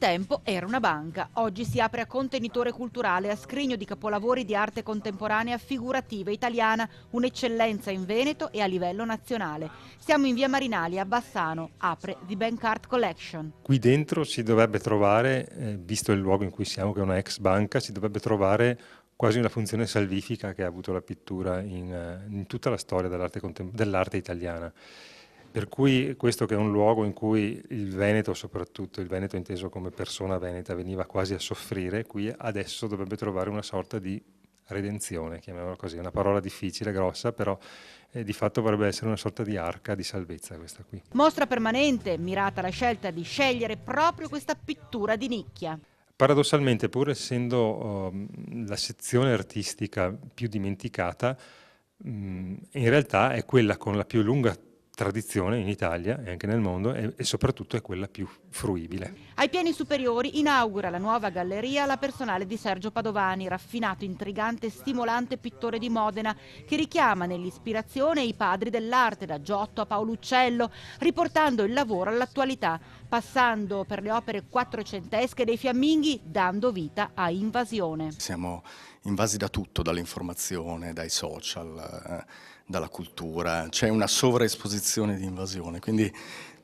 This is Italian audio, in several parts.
tempo era una banca, oggi si apre a contenitore culturale, a scrigno di capolavori di arte contemporanea figurativa italiana, un'eccellenza in Veneto e a livello nazionale. Siamo in via Marinali a Bassano, apre The Bank Art Collection. Qui dentro si dovrebbe trovare, visto il luogo in cui siamo, che è una ex banca, si dovrebbe trovare quasi una funzione salvifica che ha avuto la pittura in tutta la storia dell'arte italiana. Per cui questo che è un luogo in cui il Veneto, soprattutto il Veneto inteso come persona veneta, veniva quasi a soffrire, qui adesso dovrebbe trovare una sorta di redenzione, chiamiamola così, una parola difficile, grossa, però di fatto dovrebbe essere una sorta di arca di salvezza questa qui. Mostra permanente, mirata alla scelta di scegliere proprio questa pittura di nicchia. Paradossalmente, pur essendo la sezione artistica più dimenticata, in realtà è quella con la più lunga tradizione in Italia e anche nel mondo e soprattutto è quella più fruibile. Ai piani superiori inaugura la nuova galleria la personale di Sergio Padovani, raffinato, intrigante e stimolante pittore di Modena, che richiama nell'ispirazione i padri dell'arte, da Giotto a Paolo Uccello, riportando il lavoro all'attualità, passando per le opere quattrocentesche dei fiamminghi, dando vita a Invasione. Siamo invasi da tutto, dall'informazione, dai social, dalla cultura, c'è una sovraesposizione di Invasione, quindi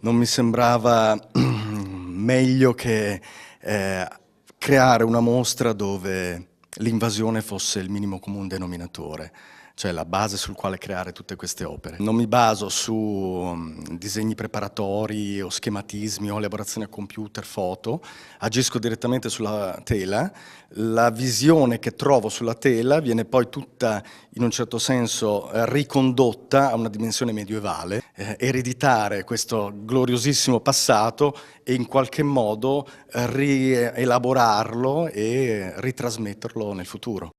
non mi sembrava meglio che creare una mostra dove l'invasione fosse il minimo comune denominatore, cioè la base sul quale creare tutte queste opere. Non mi baso su disegni preparatori o schematismi o elaborazioni a computer, foto, agisco direttamente sulla tela, la visione che trovo sulla tela viene poi tutta in un certo senso ricondotta a una dimensione medievale, ereditare questo gloriosissimo passato e in qualche modo rielaborarlo e ritrasmetterlo nel futuro.